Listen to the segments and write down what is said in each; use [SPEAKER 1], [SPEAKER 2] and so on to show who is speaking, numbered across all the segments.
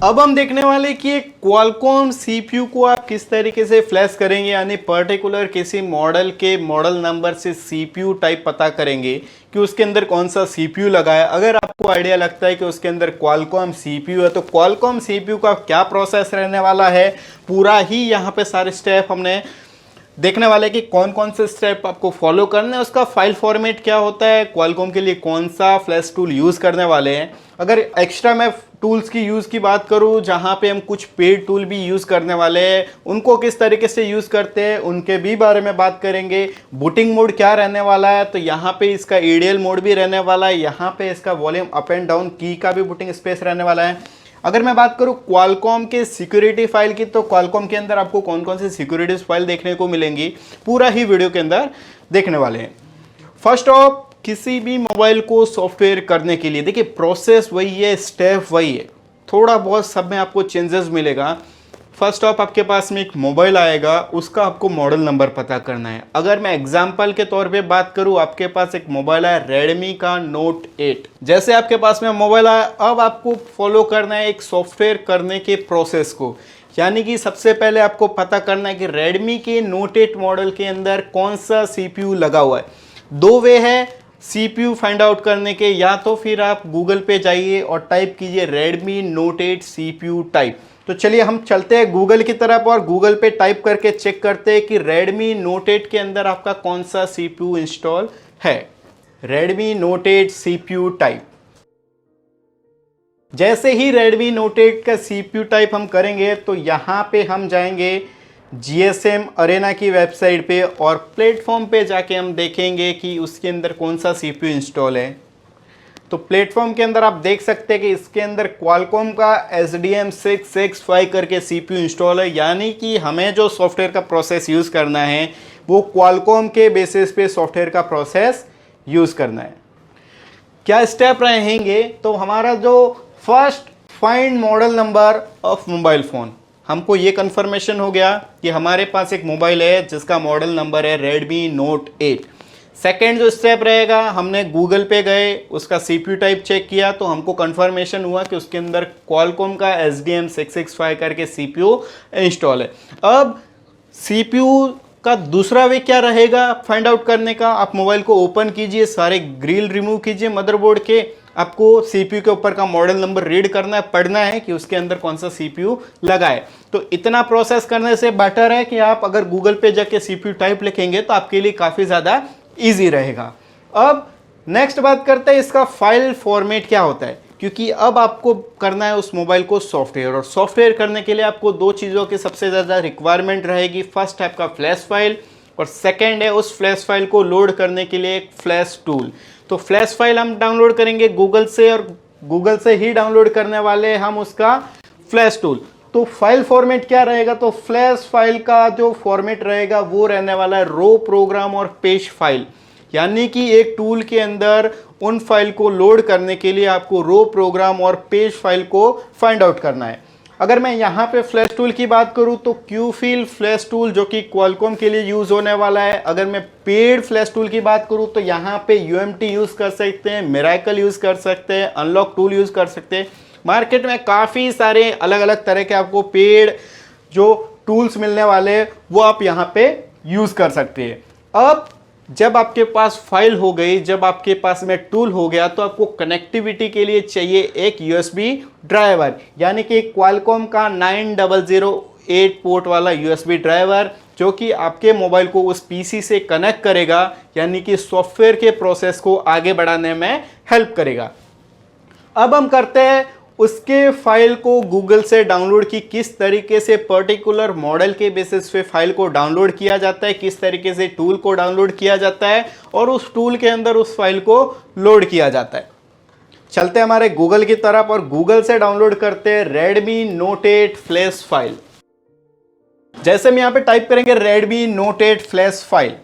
[SPEAKER 1] अब हम देखने वाले कि एक क्वालकॉम सीपीयू को आप किस तरीके से फ्लैश करेंगे, यानी पर्टिकुलर किसी मॉडल के मॉडल नंबर से सीपीयू टाइप पता करेंगे कि उसके अंदर कौन सा सीपीयू लगा है। अगर आपको आइडिया लगता है कि उसके अंदर क्वालकॉम सीपीयू है तो क्वालकॉम सीपीयू का क्या प्रोसेस रहने वाला है, पूरा ही यहाँ पे सारे स्टेप हमने देखने वाले कि कौन कौन से स्टेप आपको फॉलो करने हैं, उसका फाइल फॉर्मेट क्या होता है, क्वालकॉम के लिए कौन सा फ्लैश टूल यूज़ करने वाले हैं। अगर एक्स्ट्रा मैं टूल्स की यूज़ की बात करूं, जहां पे हम कुछ पेड टूल भी यूज़ करने वाले हैं, उनको किस तरीके से यूज़ करते हैं उनके भी बारे में बात करेंगे। बूटिंग मोड क्या रहने वाला है, तो यहाँ पे इसका ईडीएल मोड भी रहने वाला है, यहाँ पे इसका वॉल्यूम अप एंड डाउन की का भी बूटिंग स्पेस रहने वाला है। अगर मैं बात करूं क्वालकॉम के सिक्योरिटी फाइल की, तो क्वालकॉम के अंदर आपको कौन कौन सी सिक्योरिटी फाइल देखने को मिलेंगी, पूरा ही वीडियो के अंदर देखने वाले हैं। फर्स्ट ऑफ, किसी भी मोबाइल को सॉफ्टवेयर करने के लिए देखिए प्रोसेस वही है, स्टेप वही है, थोड़ा बहुत सब में आपको चेंजेस मिलेगा। फर्स्ट ऑफ, आपके पास में एक मोबाइल आएगा, उसका आपको मॉडल नंबर पता करना है। अगर मैं एग्जांपल के तौर पे बात करूं, आपके पास एक मोबाइल है रेडमी का नोट 8, जैसे आपके पास में मोबाइल आया, अब आपको फॉलो करना है एक सॉफ्टवेयर करने के प्रोसेस को। यानी कि सबसे पहले आपको पता करना है कि रेडमी के नोट 8 मॉडल के अंदर कौन सा सीपीयू लगा हुआ है। दो वे है सीपीयू फाइंड आउट करने के, या तो फिर आप गूगल पे जाइए और टाइप कीजिए रेडमी नोट 8 सीपीयू टाइप। तो चलिए हम चलते हैं गूगल की तरफ और गूगल पे टाइप करके चेक करते हैं कि रेडमी नोट 8 के अंदर आपका कौन सा सीपीयू इंस्टॉल है। Redmi note 8 CPU type. जैसे ही रेडमी नोट 8 का सीपीयू टाइप हम करेंगे तो यहाँ पे हम जाएंगे जीएसएम अरेना की वेबसाइट पे और प्लेटफॉर्म पे जाके हम देखेंगे कि उसके अंदर कौन सा सीपीयू इंस्टॉल है। तो प्लेटफॉर्म के अंदर आप देख सकते हैं कि इसके अंदर क्वालकॉम का SDM665 करके सीपीयू इंस्टॉल है, यानी कि हमें जो सॉफ्टवेयर का प्रोसेस यूज़ करना है वो क्वालकॉम के बेसिस पे सॉफ्टवेयर का प्रोसेस यूज़ करना है। क्या स्टेप रहेंगे, तो हमारा जो first, find model number of mobile phone. हमको ये कंफर्मेशन हो गया कि हमारे पास एक मोबाइल है जिसका मॉडल नंबर है रेडमी नोट 8। सेकेंड जो स्टेप रहेगा, हमने गूगल पे गए, उसका सीपीयू टाइप चेक किया तो हमको कंफर्मेशन हुआ कि उसके अंदर क्वालकॉम का SDM665 करके सीपीयू इंस्टॉल है। अब सीपीयू का दूसरा वे क्या रहेगा फाइंड आउट करने का, आप मोबाइल को ओपन कीजिए, सारे ग्रिल रिमूव कीजिए मदरबोर्ड के, आपको सीपीयू के ऊपर का मॉडल नंबर रीड करना है, पढ़ना है कि उसके अंदर कौन सा सीपीयू लगा है। तो इतना प्रोसेस करने से बेटर है कि आप अगर गूगल पे जाके सीपीयू टाइप लिखेंगे तो आपके लिए काफ़ी ज़्यादा ईजी रहेगा। अब नेक्स्ट बात करते हैं इसका फाइल फॉर्मेट क्या होता है, क्योंकि अब आपको करना है उस मोबाइल को सॉफ्टवेयर, और सॉफ्टवेयर करने के लिए आपको दो चीज़ों की सबसे ज़्यादा रिक्वायरमेंट रहेगी। फर्स्ट है आपका फ्लैश फाइल और सेकंड है उस फ्लैश फाइल को लोड करने के लिए एक फ्लैश टूल। तो फ्लैश फाइल हम डाउनलोड करेंगे गूगल से और गूगल से ही डाउनलोड करने वाले हम उसका फ्लैश टूल। तो फाइल फॉर्मेट क्या रहेगा, तो फ्लैश फाइल का जो फॉर्मेट रहेगा वो रहने वाला है रो प्रोग्राम और पेज फाइल। यानी कि एक टूल के अंदर उन फाइल को लोड करने के लिए आपको रो प्रोग्राम और पेज फाइल को फाइंड आउट करना है। अगर मैं यहाँ पे फ्लैश टूल की बात करूँ तो क्यूफिल फ्लैश टूल जो कि क्वालकॉम के लिए यूज़ होने वाला है। अगर मैं पेड फ्लैश टूल की बात करूँ तो यहाँ पे UMT यूज़ कर सकते हैं, मिराकल यूज़ कर सकते हैं, अनलॉक टूल यूज़ कर सकते हैं। मार्केट में काफ़ी सारे अलग अलग तरह के आपको पेड जो टूल्स मिलने वाले हैं वो आप यहाँ पे यूज़ कर सकते हैं। अब जब आपके पास फाइल हो गई, जब आपके पास में टूल हो गया, तो आपको कनेक्टिविटी के लिए चाहिए एक USB ड्राइवर, यानी कि क्वालकॉम का 9008 पोर्ट वाला USB ड्राइवर, जो कि आपके मोबाइल को उस PC से कनेक्ट करेगा, यानी कि सॉफ्टवेयर के प्रोसेस को आगे बढ़ाने में हेल्प करेगा। अब हम करते हैं उसके फाइल को गूगल से डाउनलोड की, किस तरीके से पर्टिकुलर मॉडल के बेसिस पे फाइल को डाउनलोड किया जाता है, किस तरीके से टूल को डाउनलोड किया जाता है और उस टूल के अंदर उस फाइल को लोड किया जाता है। चलते हैं हमारे गूगल की तरफ और गूगल से डाउनलोड करते हैं रेडमी नोट 8 फ्लैश फाइल। जैसे हम यहाँ पे टाइप करेंगे रेडमी नोट 8 फ्लैश फाइल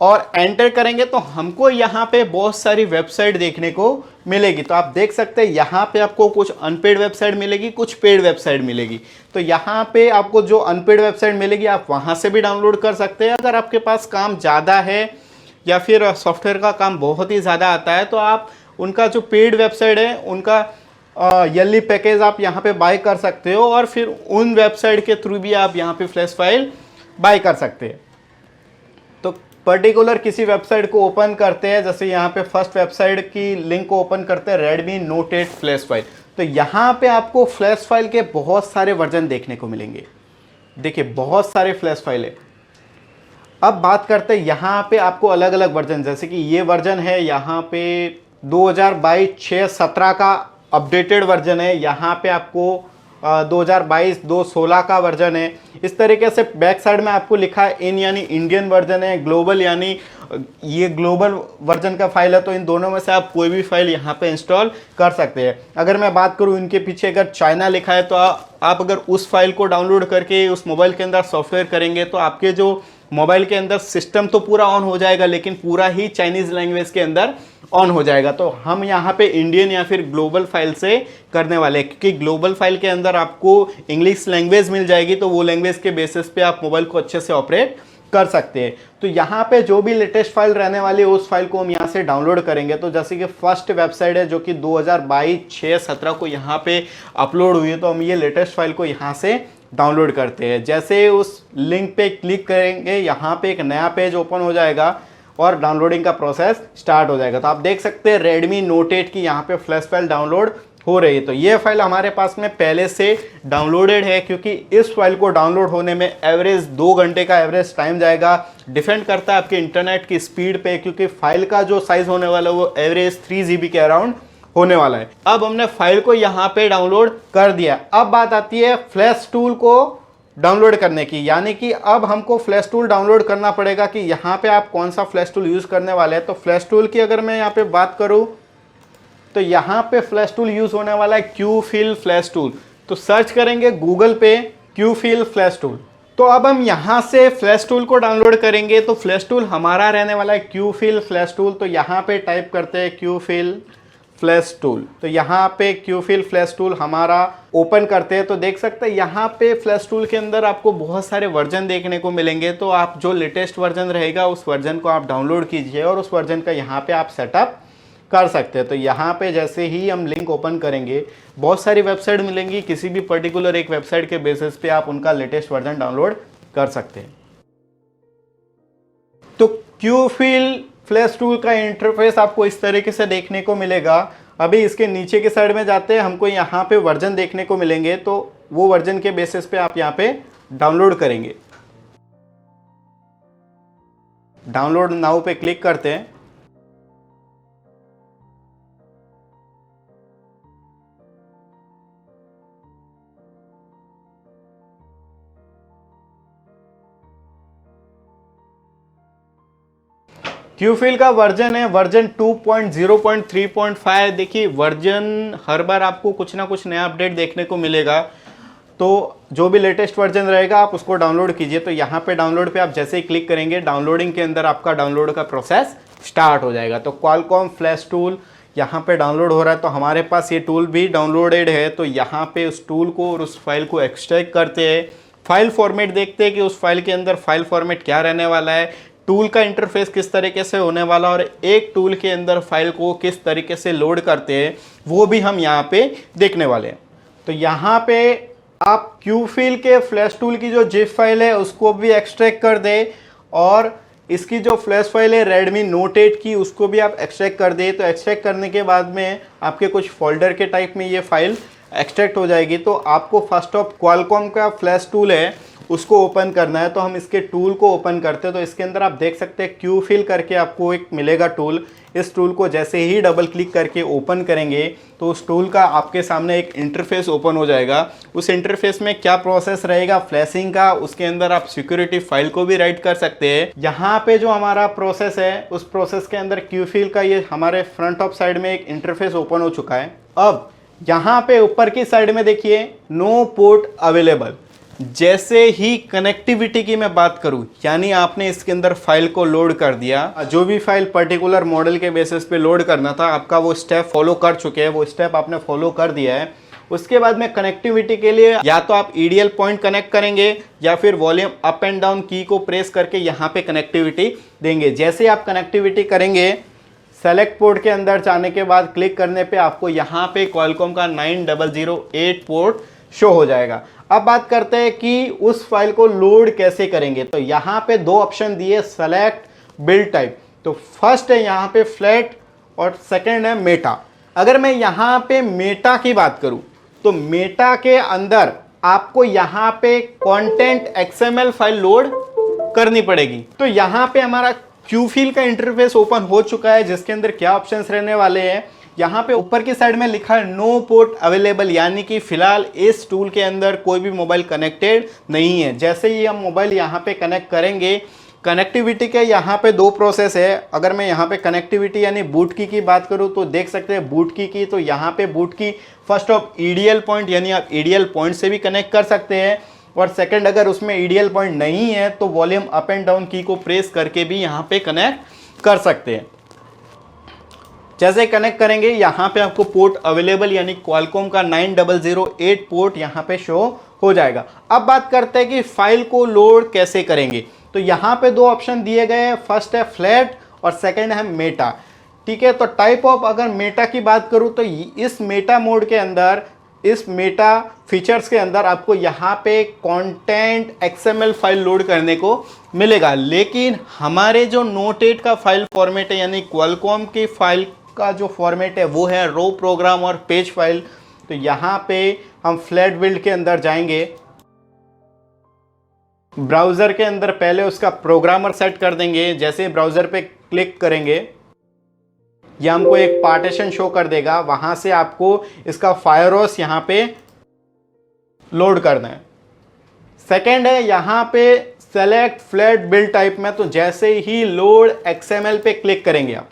[SPEAKER 1] और एंटर करेंगे तो हमको यहाँ पे बहुत सारी वेबसाइट देखने को मिलेगी। तो आप देख सकते हैं यहाँ पे आपको कुछ अनपेड वेबसाइट मिलेगी, कुछ पेड वेबसाइट मिलेगी। तो यहाँ पे आपको जो अनपेड वेबसाइट मिलेगी आप वहाँ से भी डाउनलोड कर सकते हैं। अगर आपके पास काम ज़्यादा है या फिर सॉफ्टवेयर का काम बहुत ही ज़्यादा आता है तो आप उनका जो पेड वेबसाइट है उनका ईयरली पैकेज आप यहाँ पे बाय कर सकते हो और फिर उन वेबसाइट के थ्रू भी आप यहाँ पे फ्लैश फाइल बाय कर सकते हैं। तो पर्टिकुलर किसी वेबसाइट को ओपन करते हैं, जैसे यहाँ पे फर्स्ट वेबसाइट की लिंक को ओपन करते हैं, Redmi Note 8 फ्लैश फाइल। तो यहाँ पे आपको फ्लैश फाइल के बहुत सारे वर्जन देखने को मिलेंगे। देखिए बहुत सारे फ्लैश फाइल है। अब बात करते हैं यहाँ पे आपको अलग अलग वर्जन, जैसे कि ये वर्जन है यहाँ पे 2022-6-17 का अपडेटेड वर्जन है, यहाँ पे आपको 2022-2-16 का वर्जन है। इस तरीके से बैक साइड में आपको लिखा है इन यानी इंडियन वर्जन है, ग्लोबल यानी ये ग्लोबल वर्जन का फाइल है। तो इन दोनों में से आप कोई भी फाइल यहाँ पे इंस्टॉल कर सकते हैं। अगर मैं बात करूँ इनके पीछे अगर चाइना लिखा है तो आप अगर उस फाइल को डाउनलोड करके उस मोबाइल के अंदर सॉफ्टवेयर करेंगे तो आपके जो मोबाइल के अंदर सिस्टम तो पूरा ऑन हो जाएगा, लेकिन पूरा ही चाइनीज लैंग्वेज के अंदर ऑन हो जाएगा। तो हम यहाँ पे इंडियन या फिर ग्लोबल फाइल से करने वाले हैं, क्योंकि ग्लोबल फाइल के अंदर आपको इंग्लिश लैंग्वेज मिल जाएगी, तो वो लैंग्वेज के बेसिस पे आप मोबाइल को अच्छे से ऑपरेट कर सकते हैं। तो यहाँ पे जो भी लेटेस्ट फाइल रहने वाली है उस फाइल को हम यहाँ से डाउनलोड करेंगे। तो जैसे कि फर्स्ट वेबसाइट है जो कि 2022-6-17 को यहाँ पे अपलोड हुई है, तो हम ये लेटेस्ट फाइल को यहाँ से डाउनलोड करते हैं। जैसे उस लिंक पे क्लिक करेंगे यहाँ पे एक नया पेज ओपन हो जाएगा और डाउनलोडिंग का प्रोसेस स्टार्ट हो जाएगा। तो आप देख सकते हैं Redmi Note 8 की यहाँ पे फ्लैश फाइल डाउनलोड हो रही है। तो ये फाइल हमारे पास में पहले से डाउनलोडेड है, क्योंकि इस फाइल को डाउनलोड होने में एवरेज 2 घंटे का एवरेज टाइम जाएगा। डिपेंड करता है आपके इंटरनेट की स्पीड पे, क्योंकि फाइल का जो साइज होने वाला है वो एवरेज 3 GB के अराउंड होने वाला है। अब हमने फाइल को यहाँ पे डाउनलोड कर दिया। अब बात आती है फ्लैश टूल को डाउनलोड करने की, यानी कि अब हमको फ्लैश टूल डाउनलोड करना पड़ेगा कि यहाँ पे आप कौन सा फ्लैश टूल यूज़ करने वाले हैं। तो फ्लैश टूल की अगर मैं यहाँ पे बात करूँ तो यहाँ पे फ्लैश टूल यूज़ होने वाला है QFill फ्लैश टूल। तो सर्च करेंगे गूगल पे QFill फ्लैश टूल। तो अब हम यहाँ से फ्लैश टूल को डाउनलोड करेंगे। तो फ्लैश टूल हमारा रहने वाला है QFill फ्लैश टूल। तो यहाँ पे टाइप करते हैं QFill फ्लैश टूल। तो यहाँ पे QFill फ्लैश टूल हमारा ओपन करते हैं। तो देख सकते हैं यहाँ पे फ्लैश टूल के अंदर आपको बहुत सारे वर्जन देखने को मिलेंगे। तो आप जो लेटेस्ट वर्जन रहेगा उस वर्जन को आप डाउनलोड कीजिए और उस वर्जन का यहाँ पे आप सेटअप कर सकते हैं। तो यहाँ पे जैसे ही हम लिंक ओपन करेंगे बहुत सारी वेबसाइट मिलेंगी, किसी भी पर्टिकुलर एक वेबसाइट के बेसिस पे आप उनका लेटेस्ट वर्जन डाउनलोड कर सकते हैं। तो QFill फ्लैश टूल का इंटरफेस आपको इस तरीके से देखने को मिलेगा। अभी इसके नीचे के साइड में जाते हैं, हमको यहाँ पे वर्जन देखने को मिलेंगे। तो वो वर्जन के बेसिस पे आप यहाँ पे डाउनलोड करेंगे। डाउनलोड नाउ पे क्लिक करते हैं। QFill का वर्जन है वर्जन 2.0.3.5। देखिए वर्जन हर बार आपको कुछ ना कुछ नया अपडेट देखने को मिलेगा। तो जो भी लेटेस्ट वर्जन रहेगा आप उसको डाउनलोड कीजिए। तो यहाँ पे डाउनलोड पे आप जैसे ही क्लिक करेंगे डाउनलोडिंग के अंदर आपका डाउनलोड का प्रोसेस स्टार्ट हो जाएगा। तो Qualcomm फ्लैश टूल यहाँ पे डाउनलोड हो रहा है। तो हमारे पास ये टूल भी डाउनलोडेड है। तो यहाँ पे उस टूल को और उस फाइल को एक्सट्रैक्ट करते हैं। फाइल फॉर्मेट देखते हैं कि उस फाइल के अंदर फाइल फॉर्मेट क्या रहने वाला है, टूल का इंटरफेस किस तरीके से होने वाला और एक टूल के अंदर फाइल को किस तरीके से लोड करते हैं वो भी हम यहाँ पे देखने वाले हैं। तो यहाँ पे आप QFill के फ्लैश टूल की जो जिप फाइल है उसको भी एक्सट्रैक्ट कर दें और इसकी जो फ्लैश फाइल है Redmi Note 8 की उसको भी आप एक्सट्रैक्ट कर दें। तो एक्सट्रैक्ट करने के बाद में आपके कुछ फोल्डर के टाइप में ये फाइल एक्सट्रैक्ट हो जाएगी। तो आपको फर्स्ट ऑफ Qualcomm का फ्लैश टूल है उसको ओपन करना है। तो हम इसके टूल को ओपन करते हैं। तो इसके अंदर आप देख सकते हैं QFill करके आपको एक मिलेगा टूल। इस टूल को जैसे ही डबल क्लिक करके ओपन करेंगे तो उस टूल का आपके सामने एक इंटरफेस ओपन हो जाएगा। उस इंटरफेस में क्या प्रोसेस रहेगा फ्लैशिंग का, उसके अंदर आप सिक्योरिटी फाइल को भी राइट कर सकते हैं। यहाँ पे जो हमारा प्रोसेस है उस प्रोसेस के अंदर QFill का ये हमारे फ्रंट ऑफ साइड में एक इंटरफेस ओपन हो चुका है। अब यहाँ पे ऊपर की साइड में देखिए नो पोर्ट अवेलेबल। जैसे ही कनेक्टिविटी की मैं बात करूं, यानी आपने इसके अंदर फाइल को लोड कर दिया, जो भी फाइल पर्टिकुलर मॉडल के बेसिस पे लोड करना था आपका वो स्टेप फॉलो कर चुके हैं, वो स्टेप आपने फॉलो कर दिया है। उसके बाद में कनेक्टिविटी के लिए या तो आप EDL पॉइंट कनेक्ट करेंगे या फिर वॉल्यूम अप एंड डाउन की को प्रेस करके यहाँ पे कनेक्टिविटी देंगे। जैसे आप कनेक्टिविटी करेंगे सेलेक्ट पोर्ट के अंदर जाने के बाद क्लिक करने पे आपको यहाँ पे क्वालकॉम का 9008 पोर्ट शो हो जाएगा। अब बात करते हैं कि उस फाइल को लोड कैसे करेंगे। तो यहाँ पे दो ऑप्शन दिए, सेलेक्ट बिल्ड टाइप। तो फर्स्ट है यहाँ पे फ्लैट और सेकंड है मेटा। अगर मैं यहाँ पे मेटा की बात करूँ तो मेटा के अंदर आपको यहाँ पे कंटेंट XML फाइल लोड करनी पड़ेगी। तो यहाँ पे हमारा क्यूफिल का इंटरफेस ओपन हो चुका है, जिसके अंदर क्या ऑप्शंस रहने वाले हैं। यहाँ पे ऊपर की साइड में लिखा है नो पोर्ट अवेलेबल, यानी कि फिलहाल इस टूल के अंदर कोई भी मोबाइल कनेक्टेड नहीं है। जैसे ही हम मोबाइल यहाँ पे कनेक्ट करेंगे, कनेक्टिविटी के यहाँ पे दो प्रोसेस है। अगर मैं यहाँ पे कनेक्टिविटी यानी बूट की बात करूँ तो देख सकते हैं बूट की तो यहाँ पे बूट की फर्स्ट ऑफ EDL पॉइंट, यानी आप EDL पॉइंट से भी कनेक्ट कर सकते हैं। और सेकंड, अगर उसमें EDL पॉइंट नहीं है तो वॉल्यूम अप एंड डाउन की को प्रेस करके भी यहाँ पे कनेक्ट कर सकते हैं। जैसे कनेक्ट करेंगे यहाँ पे आपको पोर्ट अवेलेबल यानी क्वालकॉम का 9008 पोर्ट यहाँ पे शो हो जाएगा। अब बात करते हैं कि फाइल को लोड कैसे करेंगे। तो यहाँ पे दो ऑप्शन दिए गए हैं, फर्स्ट है फ्लैट और सेकंड है मेटा। ठीक है, तो टाइप ऑफ अगर मेटा की बात करूँ तो इस मेटा मोड के अंदर, इस मेटा फीचर्स के अंदर आपको यहाँ पे कंटेंट XML फाइल लोड करने को मिलेगा। लेकिन हमारे जो नोट8 का फाइल फॉर्मेट है यानी क्वालकॉम की फाइल का जो फॉर्मेट है वो है रो प्रोग्राम और पेज फाइल। तो यहाँ पे हम फ्लैट बिल्ड के अंदर जाएंगे, ब्राउज़र के अंदर पहले उसका प्रोग्रामर सेट कर देंगे। जैसे ब्राउज़र पे क्लिक करेंगे यह हमको एक पार्टीशन शो कर देगा, वहां से आपको इसका फायरओएस यहाँ पे लोड करना है। सेकेंड है यहाँ पे सेलेक्ट फ्लैट बिल्ड टाइप में, तो जैसे ही लोड XML पे क्लिक करेंगे आप,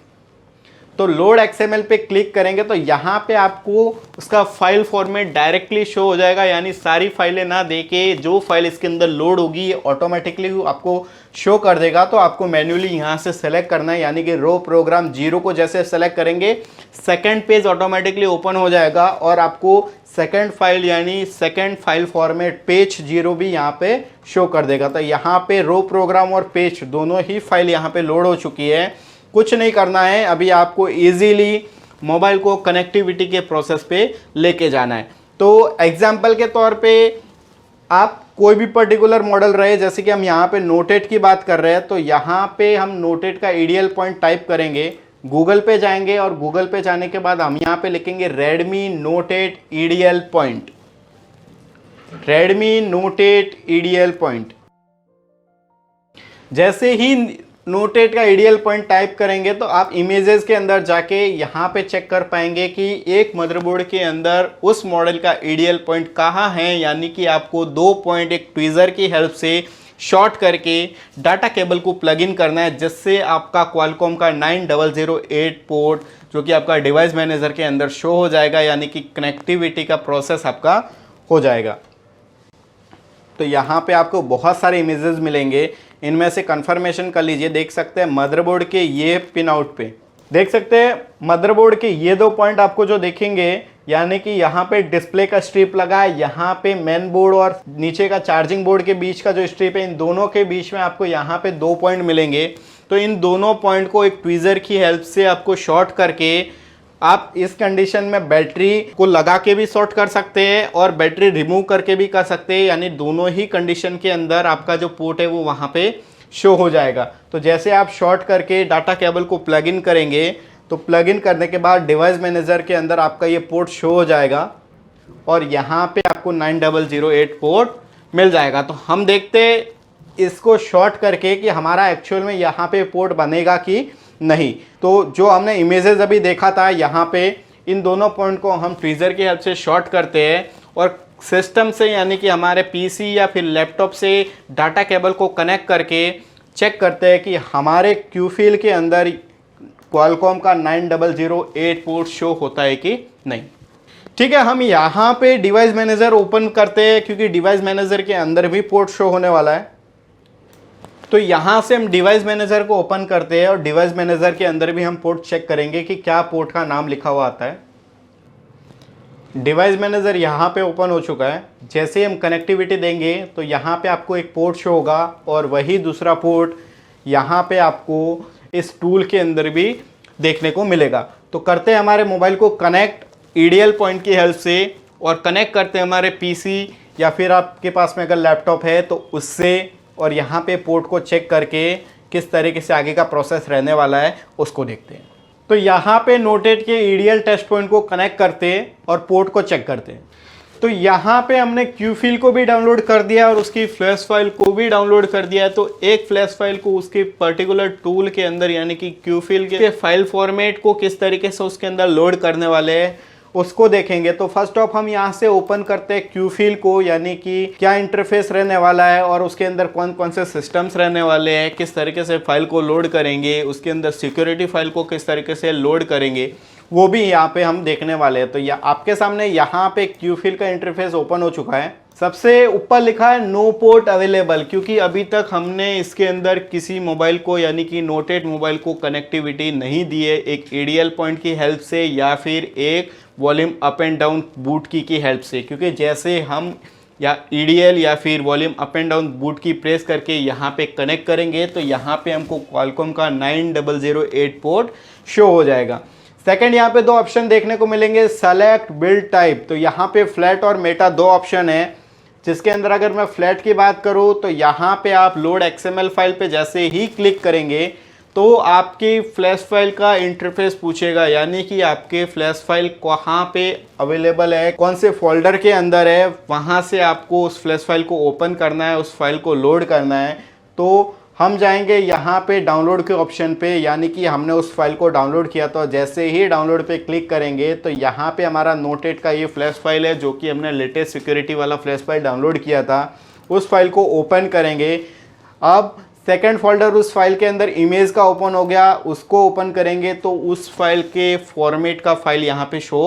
[SPEAKER 1] तो लोड XML पे क्लिक करेंगे तो यहाँ पे आपको उसका फाइल फॉर्मेट डायरेक्टली शो हो जाएगा, यानी सारी फाइलें ना देके जो फाइल इसके अंदर लोड होगी ऑटोमेटिकली आपको शो कर देगा। तो आपको मैन्युअली यहाँ से सेलेक्ट करना है, यानी कि रो प्रोग्राम 0 को जैसे सेलेक्ट करेंगे सेकंड पेज ऑटोमेटिकली ओपन हो जाएगा और आपको सेकंड फाइल यानी सेकंड फाइल फॉर्मेट पेज 0 भी यहाँ पे शो कर देगा। तो यहाँ पे रो प्रोग्राम और पेज दोनों ही फाइल यहाँ पे लोड हो चुकी है। कुछ नहीं करना है, अभी आपको इजीली मोबाइल को कनेक्टिविटी के प्रोसेस पे लेके जाना है। तो एग्जांपल के तौर पे आप कोई भी पर्टिकुलर मॉडल रहे, जैसे कि हम यहाँ पे नोट8 की बात कर रहे हैं, तो यहाँ पे हम नोट8 का EDL पॉइंट टाइप करेंगे, गूगल पे जाएंगे और गूगल पे जाने के बाद हम यहाँ पे लिखेंगे Redmi Note 8 EDL point, Redmi Note 8 EDL point. जैसे ही नोट8 का EDL पॉइंट टाइप करेंगे तो आप इमेजेस के अंदर जाके यहाँ पे चेक कर पाएंगे कि एक मदरबोर्ड के अंदर उस मॉडल का EDL पॉइंट कहाँ है, यानी कि आपको 2 पॉइंट एक ट्वीज़र की हेल्प से शॉर्ट करके डाटा केबल को प्लग इन करना है, जिससे आपका क्वालकॉम का 9008 पोर्ट जो कि आपका डिवाइस मैनेजर के अंदर शो हो जाएगा, यानी कि कनेक्टिविटी का प्रोसेस आपका हो जाएगा। तो यहाँ पे आपको बहुत सारे इमेजेस मिलेंगे, इनमें से कंफर्मेशन कर लीजिए। देख सकते हैं मदरबोर्ड के ये पिन आउट पे देख सकते हैं मदरबोर्ड के ये 2 पॉइंट आपको जो देखेंगे, यानी कि यहाँ पे डिस्प्ले का स्ट्रिप लगा है, यहाँ पे मेन बोर्ड और नीचे का चार्जिंग बोर्ड के बीच का जो स्ट्रिप है, इन दोनों के बीच में आपको यहाँ पे 2 पॉइंट मिलेंगे। तो इन दोनों पॉइंट को एक ट्वीज़र की हेल्प से आपको शॉर्ट करके आप इस कंडीशन में बैटरी को लगा के भी शॉर्ट कर सकते हैं और बैटरी रिमूव करके भी कर सकते हैं, यानी दोनों ही कंडीशन के अंदर आपका जो पोर्ट है वो वहाँ पे शो हो जाएगा। तो जैसे आप शॉर्ट करके डाटा केबल को प्लग इन करेंगे तो प्लग इन करने के बाद डिवाइस मैनेजर के अंदर आपका ये पोर्ट शो हो जाएगा और यहाँ पे आपको 9008 पोर्ट मिल जाएगा। तो हम देखते इसको शॉर्ट करके कि हमारा एक्चुअल में यहाँ पे पोर्ट बनेगा कि नहीं। तो जो हमने इमेजेस अभी देखा था, यहाँ पे इन दोनों पॉइंट को हम ट्वीज़र की हेल्प से शॉर्ट करते हैं और सिस्टम से यानी कि हमारे पीसी या फिर लैपटॉप से डाटा केबल को कनेक्ट करके चेक करते हैं कि हमारे क्यूफिल के अंदर क्वालकॉम का 9008 पोर्ट शो होता है कि नहीं। ठीक है, हम यहाँ पे डिवाइस मैनेजर ओपन करते हैं क्योंकि डिवाइस मैनेजर के अंदर भी पोर्ट शो होने वाला है। तो यहाँ से हम डिवाइस मैनेजर को ओपन करते हैं और डिवाइस मैनेजर के अंदर भी हम पोर्ट चेक करेंगे कि क्या पोर्ट का नाम लिखा हुआ आता है। डिवाइस मैनेजर यहाँ पे ओपन हो चुका है। जैसे ही हम कनेक्टिविटी देंगे तो यहाँ पे आपको एक पोर्ट शो होगा और वही दूसरा पोर्ट यहाँ पे आपको इस टूल के अंदर भी देखने को मिलेगा। तो करते हैं हमारे मोबाइल को कनेक्ट ईडीएल पॉइंट की हेल्प से और कनेक्ट करते हैं हमारे पीसी या फिर आपके पास में अगर लैपटॉप है तो उससे, और यहाँ पे पोर्ट को चेक करके किस तरीके से आगे का प्रोसेस रहने वाला है उसको देखते हैं। तो यहाँ पे नोटेट के ईडीएल टेस्ट पॉइंट को कनेक्ट करते हैं और पोर्ट को चेक करते हैं। तो यहाँ पे हमने क्यूफिल को भी डाउनलोड कर दिया और उसकी फ्लैश फाइल को भी डाउनलोड कर दिया है। तो एक फ्लैश फाइल को उसके पर्टिकुलर टूल के अंदर यानी कि क्यूफिल के फाइल फॉर्मेट को किस तरीके से उसके अंदर लोड करने वाले हैं उसको देखेंगे। तो फर्स्ट ऑफ हम यहाँ से ओपन करते हैं क्यूफिल को, यानी कि क्या इंटरफेस रहने वाला है और उसके अंदर कौन कौन से सिस्टम्स रहने वाले हैं, किस तरीके से फाइल को लोड करेंगे, उसके अंदर सिक्योरिटी फाइल को किस तरीके से लोड करेंगे, वो भी यहाँ पे हम देखने वाले हैं। तो आपके सामने यहाँ पे क्यूफिल का इंटरफेस ओपन हो चुका है। सबसे ऊपर लिखा है नो पोर्ट अवेलेबल, क्योंकि अभी तक हमने इसके अंदर किसी मोबाइल को यानी कि नोटेट मोबाइल को कनेक्टिविटी नहीं दी है एक ईडीएल पॉइंट की हेल्प से या फिर एक volume up and down boot की हेल्प से। क्योंकि जैसे हम या ईडीएल या फिर volume up and down boot की प्रेस करके यहाँ पे कनेक्ट करेंगे तो यहाँ पे हमको क्वालकॉम का 9008 पोर्ट शो हो जाएगा। सेकंड, यहाँ पे दो ऑप्शन देखने को मिलेंगे, सेलेक्ट बिल्ड टाइप। तो यहाँ पे फ्लैट और मेटा दो ऑप्शन है, जिसके अंदर अगर मैं फ्लैट की बात करूँ तो यहाँ पे आप लोड एक्सएमएल फाइल पे जैसे ही क्लिक करेंगे तो आपकी फ्लैश फाइल का इंटरफेस पूछेगा, यानी कि आपके फ्लैश फाइल कहाँ पे अवेलेबल है, कौन से फोल्डर के अंदर है, वहाँ से आपको उस फ्लैश फाइल को ओपन करना है, उस फाइल को लोड करना है। तो हम जाएंगे यहाँ पे डाउनलोड के ऑप्शन पे, यानी कि हमने उस फाइल को डाउनलोड किया तो जैसे ही डाउनलोड पे क्लिक करेंगे तो यहाँ पे हमारा नोटेट का ये फ्लैश फाइल है जो कि हमने लेटेस्ट सिक्योरिटी वाला फ्लैश फाइल डाउनलोड किया था, उस फाइल को ओपन करेंगे। अब सेकंड फोल्डर उस फाइल के अंदर इमेज का ओपन हो गया, उसको ओपन करेंगे तो उस फाइल के फॉर्मेट का फाइल यहाँ पे शो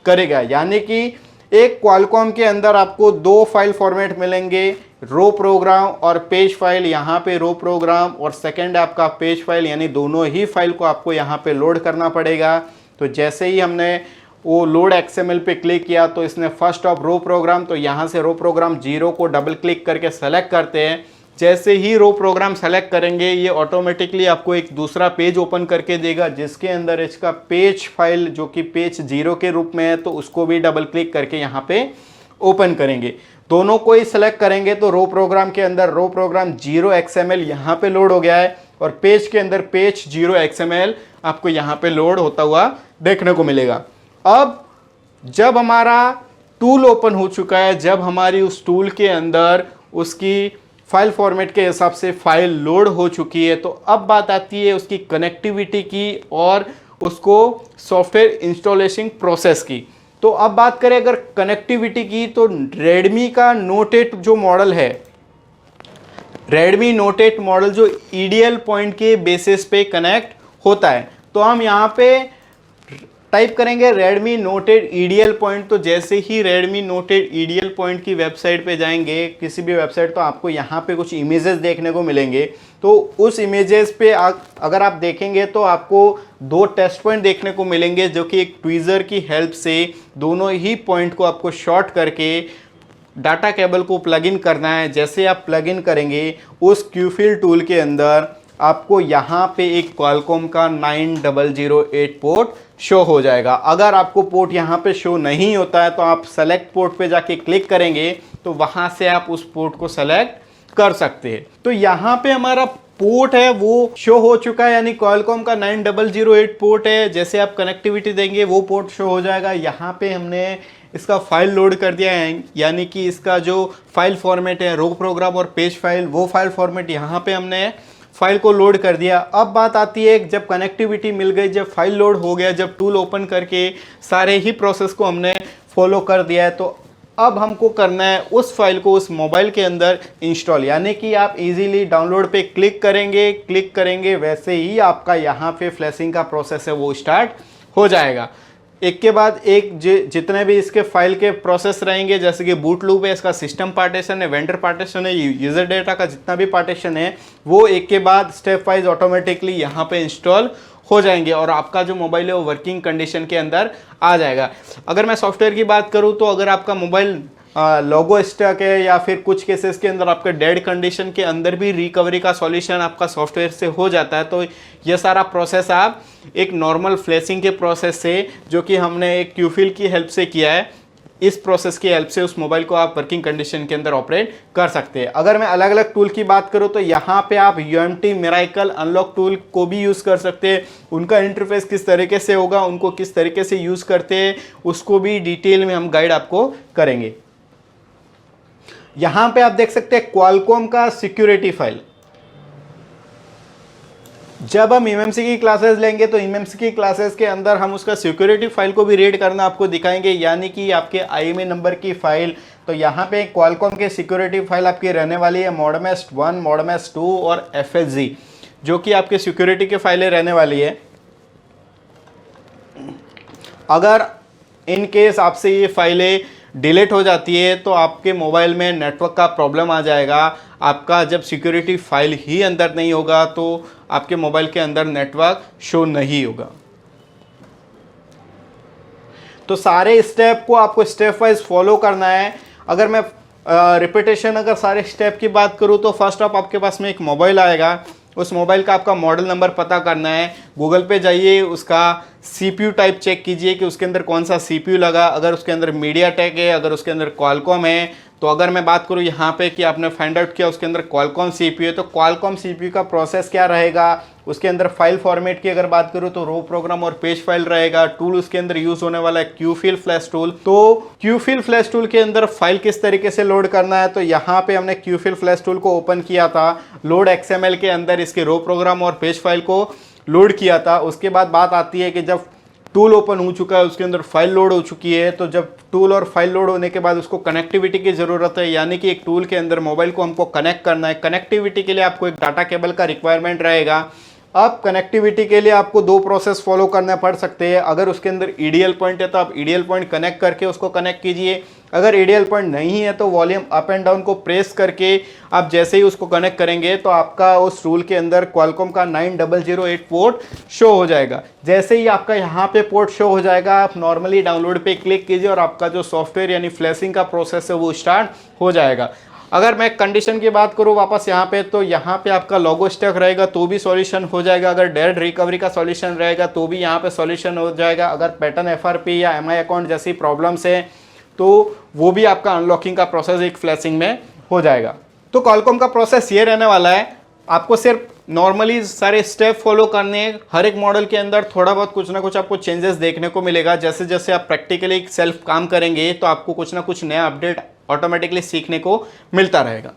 [SPEAKER 1] करेगा। यानी कि एक क्वालकॉम के अंदर आपको दो फाइल फॉर्मेट मिलेंगे, रो प्रोग्राम और पेज फाइल। यहाँ पे रो प्रोग्राम और सेकंड आपका पेज फाइल, यानी दोनों ही फाइल को आपको यहाँ पे लोड करना पड़ेगा। तो जैसे ही हमने वो लोड एक्सएमएल पे क्लिक किया तो इसने फर्स्ट ऑफ रो प्रोग्राम, तो यहाँ से रो प्रोग्राम 0 को डबल क्लिक करके सेलेक्ट करते हैं। जैसे ही रो प्रोग्राम सेलेक्ट करेंगे ये ऑटोमेटिकली आपको एक दूसरा पेज ओपन करके देगा जिसके अंदर इसका पेज फाइल जो कि पेज 0 के रूप में है, तो उसको भी डबल क्लिक करके यहाँ पे ओपन करेंगे। दोनों को ही सेलेक्ट करेंगे तो रो प्रोग्राम के अंदर रो प्रोग्राम 0 XML यहाँ पे लोड हो गया है और पेज के अंदर पेज 0 XML आपको यहाँ पे लोड होता हुआ देखने को मिलेगा। अब जब हमारा टूल ओपन हो चुका है, जब हमारी उस टूल के अंदर उसकी फाइल फॉर्मेट के हिसाब से फाइल लोड हो चुकी है, तो अब बात आती है उसकी कनेक्टिविटी की और उसको सॉफ्टवेयर इंस्टॉलेशन प्रोसेस की। तो अब बात करें अगर कनेक्टिविटी की, तो रेडमी का नोट 8 जो मॉडल है, रेडमी नोट 8 मॉडल जो ईडीएल पॉइंट के बेसिस पे कनेक्ट होता है, तो हम यहाँ पे टाइप करेंगे रेडमी नोट 8 ईडीएल पॉइंट। तो जैसे ही रेडमी नोट 8 ईडीएल पॉइंट की वेबसाइट पे जाएंगे, किसी भी वेबसाइट, तो आपको यहाँ पे कुछ इमेजेस देखने को मिलेंगे। तो उस इमेजेस पे अगर आप देखेंगे तो आपको दो टेस्ट पॉइंट देखने को मिलेंगे जो कि एक ट्वीज़र की हेल्प से दोनों ही पॉइंट को आपको शॉर्ट करके डाटा केबल को प्लग इन करना है। जैसे आप प्लग इन करेंगे उस क्यूफिल टूल के अंदर आपको यहाँ पे एक क्वालकॉम का 9008 पोर्ट शो हो जाएगा। अगर आपको पोर्ट यहाँ पे शो नहीं होता है तो आप सेलेक्ट पोर्ट पे जाके क्लिक करेंगे तो वहाँ से आप उस पोर्ट को सेलेक्ट कर सकते हैं। तो यहाँ पे हमारा पोर्ट है वो शो हो चुका है, यानी क्वालकॉम का 9008 पोर्ट है। जैसे आप कनेक्टिविटी देंगे वो पोर्ट शो हो जाएगा। यहाँ पे हमने इसका फाइल लोड कर दिया है, यानी कि इसका जो फाइल फॉर्मेट है रो प्रोग्राम और पेज फाइल, वो फाइल फॉर्मेट यहाँ पे हमने फाइल को लोड कर दिया। अब बात आती है जब कनेक्टिविटी मिल गई, जब फाइल लोड हो गया, जब टूल ओपन करके सारे ही प्रोसेस को हमने फॉलो कर दिया है, तो अब हमको करना है उस फाइल को उस मोबाइल के अंदर इंस्टॉल। यानी कि आप इजीली डाउनलोड पे क्लिक करेंगे वैसे ही आपका यहाँ पे फ्लैशिंग का प्रोसेस है वो स्टार्ट हो जाएगा। एक के बाद एक जितने भी इसके फाइल के प्रोसेस रहेंगे, जैसे कि बूट लूप है, इसका सिस्टम पार्टीशन है, वेंडर पार्टीशन है, यूजर डेटा का जितना भी पार्टीशन है वो एक के बाद स्टेप वाइज ऑटोमेटिकली यहाँ पे इंस्टॉल हो जाएंगे और आपका जो मोबाइल है वो वर्किंग कंडीशन के अंदर आ जाएगा। अगर मैं सॉफ्टवेयर की बात करूँ तो अगर आपका मोबाइल लोगो स्टक है या फिर कुछ केसेस के अंदर आपके डेड कंडीशन के अंदर भी रिकवरी का सॉल्यूशन आपका सॉफ्टवेयर से हो जाता है। तो ये सारा प्रोसेस आप एक नॉर्मल फ्लैशिंग के प्रोसेस से, जो कि हमने एक क्यूफिल की हेल्प से किया है, इस प्रोसेस की हेल्प से उस मोबाइल को आप वर्किंग कंडीशन के अंदर ऑपरेट कर सकते हैं। अगर मैं अलग अलग टूल की बात करूं तो यहाँ पे आप UMT मिराकल अनलॉक टूल को भी यूज़ कर सकते हैं। उनका इंटरफेस किस तरीके से होगा, उनको किस तरीके से यूज़ करते हैं, उसको भी डिटेल में हम गाइड आपको करेंगे। यहाँ पे आप देख सकते हैं क्वालकॉम का सिक्योरिटी फाइल। जब हम MMC की क्लासेस लेंगे तो MMC की क्लासेस के अंदर हम उसका सिक्योरिटी फाइल को भी रीड करना आपको दिखाएंगे, यानी कि आपके IMEI नंबर की फाइल। तो यहाँ पे क्वालकॉम के सिक्योरिटी फाइल आपकी रहने वाली है मॉडमेस्ट 1, मॉडमेस्ट 2 और FSG, जो कि आपके सिक्योरिटी के फाइलें रहने वाली है। अगर इन केस आपसे ये फाइलें डिलीट हो जाती है तो आपके मोबाइल में नेटवर्क का प्रॉब्लम आ जाएगा। आपका जब सिक्योरिटी फाइल ही अंदर नहीं होगा तो आपके मोबाइल के अंदर नेटवर्क शो नहीं होगा। तो सारे स्टेप को आपको स्टेप वाइज फॉलो करना है। अगर मैं रिपीटेशन अगर सारे स्टेप की बात करूं तो फर्स्ट ऑफ आपके पास में एक मोबाइल आएगा, उस मोबाइल का आपका मॉडल नंबर पता करना है। गूगल पे जाइए, उसका CPU टाइप चेक कीजिए कि उसके अंदर कौन सा CPU लगा। अगर उसके अंदर मीडियाटेक है, अगर उसके अंदर क्वालकॉम है, तो अगर मैं बात करूँ यहाँ पे कि आपने फाइंड आउट किया उसके अंदर क्वालकॉम CPU है, तो क्वालकॉम CPU का प्रोसेस क्या रहेगा, उसके अंदर फाइल फॉर्मेट की अगर बात करूँ तो रो प्रोग्राम और पेज फाइल रहेगा। टूल उसके अंदर यूज होने वाला है क्यूफिल फ्लैश टूल। तो क्यूफिल फ्लैश टूल के अंदर फाइल किस तरीके से लोड करना है, तो यहाँ पे हमने क्यूफिल फ्लैश टूल को ओपन किया था, लोड XML के अंदर इसके रो प्रोग्राम और पेज फाइल को लोड किया था। उसके बाद बात आती है कि जब टूल ओपन हो चुका है, उसके अंदर फाइल लोड हो चुकी है, तो जब टूल और फाइल लोड होने के बाद उसको कनेक्टिविटी की ज़रूरत है, यानी कि एक टूल के अंदर मोबाइल को हमको कनेक्ट करना है। कनेक्टिविटी के लिए आपको एक डाटा केबल का रिक्वायरमेंट रहेगा। अब कनेक्टिविटी के लिए आपको 2 प्रोसेस फॉलो करना पड़ सकते हैं। अगर उसके अंदर EDL पॉइंट है तो आप EDL पॉइंट कनेक्ट करके उसको कनेक्ट कीजिए। अगर EDL पॉइंट नहीं है तो वॉल्यूम अप एंड डाउन को प्रेस करके आप जैसे ही उसको कनेक्ट करेंगे तो आपका उस टूल के अंदर क्वालकॉम का 9008 पोर्ट शो हो जाएगा। जैसे ही आपका यहाँ पे पोर्ट शो हो जाएगा, आप नॉर्मली डाउनलोड पे क्लिक कीजिए और आपका जो सॉफ्टवेयर यानी फ्लैशिंग का प्रोसेस है वो स्टार्ट हो जाएगा। अगर मैं कंडीशन की बात करूँ वापस यहाँ पे, तो यहाँ पे आपका लोगो स्टक रहेगा तो भी सॉल्यूशन हो जाएगा। अगर डेड रिकवरी का सॉल्यूशन रहेगा तो भी यहाँ पे सॉल्यूशन हो जाएगा। अगर पैटर्न FRP या MI अकाउंट जैसी प्रॉब्लम्स है तो वो भी आपका अनलॉकिंग का प्रोसेस एक फ्लैशिंग में हो जाएगा। तो क्वालकॉम का प्रोसेस ये रहने वाला है, आपको सिर्फ नॉर्मली सारे स्टेप फॉलो करने हैं। हर एक मॉडल के अंदर थोड़ा बहुत कुछ ना कुछ आपको चेंजेस देखने को मिलेगा। जैसे जैसे आप प्रैक्टिकली सेल्फ काम करेंगे तो आपको कुछ ना कुछ नया अपडेट ऑटोमेटिकली सीखने को मिलता रहेगा।